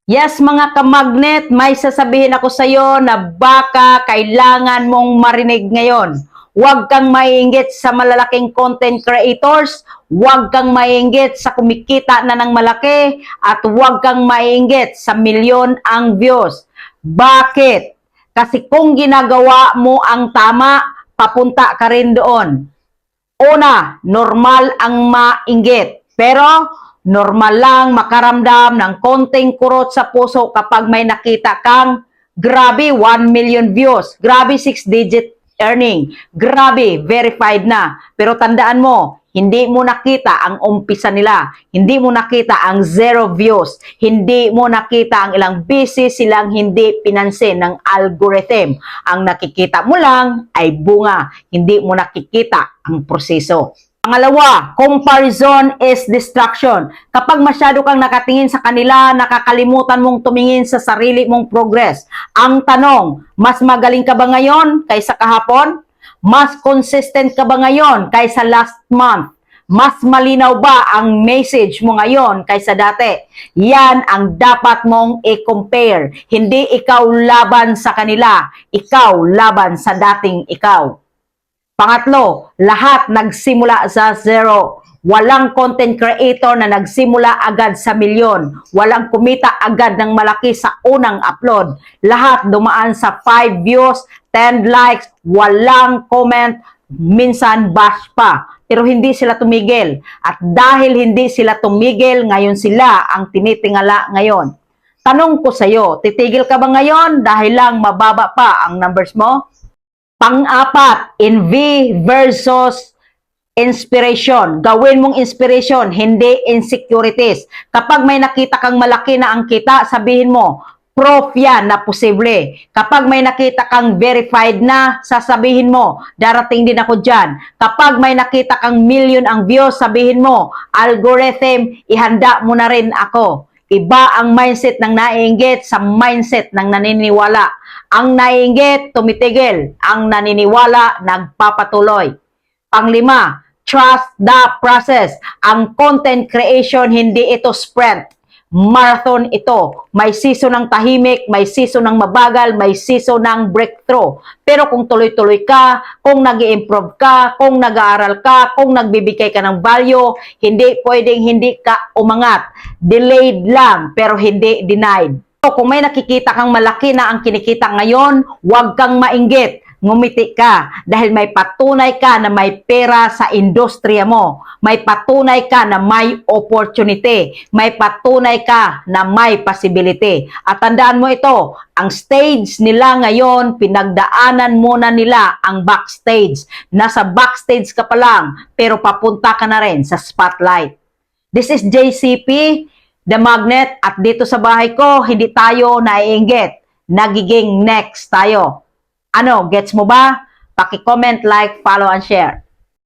Yes, mga kamagnet, may sasabihin ako sa iyo na baka kailangan mong marinig ngayon. Huwag kang maiinggit sa malalaking content creators, huwag kang maiinggit sa kumikita na ng malaki, at huwag kang maiinggit sa milyon ang views. Bakit? Kasi kung ginagawa mo ang tama, papunta ka rin doon. Una, normal ang mainggit. Pero normal lang makaramdam ng konting kurot sa puso kapag may nakita kang grabe 1 million views, grabe 6-digit earning, grabe verified na. Pero tandaan mo, hindi mo nakita ang umpisa nila, hindi mo nakita ang 0 views, hindi mo nakita ang ilang busy silang hindi pinansin ng algorithm. Ang nakikita mo lang ay bunga, hindi mo nakikita ang proseso. Pangalawa, comparison is distraction. Kapag masyado kang nakatingin sa kanila, nakakalimutan mong tumingin sa sarili mong progress. Ang tanong, mas magaling ka ba ngayon kaysa kahapon? Mas consistent ka ba ngayon kaysa last month? Mas malinaw ba ang message mo ngayon kaysa dati? Yan ang dapat mong i-compare. Hindi ikaw laban sa kanila, ikaw laban sa dating ikaw. Pangatlo, lahat nagsimula sa zero. Walang content creator na nagsimula agad sa milyon. Walang kumita agad ng malaki sa unang upload. Lahat dumaan sa 5 views, 10 likes, walang comment, minsan bash pa. Pero hindi sila tumigil. At dahil hindi sila tumigil, ngayon sila ang tinitingala ngayon. Tanong ko sa iyo, titigil ka ba ngayon dahil lang mababa pa ang numbers mo? Pang-apat, envy versus inspiration. Gawin mong inspiration, hindi insecurities. Kapag may nakita kang malaki na ang kita, sabihin mo, proof yan na posible. Kapag may nakita kang verified na, sasabihin mo, darating din ako dyan. Kapag may nakita kang million ang views, sabihin mo, algorithm, ihanda mo na rin ako. Iba ang mindset ng naiinggit sa mindset ng naniniwala. Ang naiinggit, tumitigil. Ang naniniwala, nagpapatuloy. Panglima, trust the process. Ang content creation, hindi ito sprint. Marathon ito. May season ng tahimik, may season ng mabagal, may season ng breakthrough. Pero kung tuloy-tuloy ka, kung nag-i-improve ka, kung nag-aaral ka, kung nagbibigay ka ng value, hindi pwedeng hindi ka umangat. Delayed lang, pero hindi denied. So, kung may nakikita kang malaki na ang kinikita ngayon, huwag kang mainggit. Ngumiti ka dahil may patunay ka na may pera sa industriya mo. May patunay ka na may opportunity. May patunay ka na may possibility. At tandaan mo ito, ang stage nila ngayon, pinagdaanan muna nila ang backstage. Nasa backstage ka pa lang, pero papunta ka na rin sa spotlight. This is JCP, The Magnet, at dito sa bahay ko, hindi tayo naiinggit. Nagiging next tayo. Ano, gets mo ba? Paki-comment, like, follow, and share.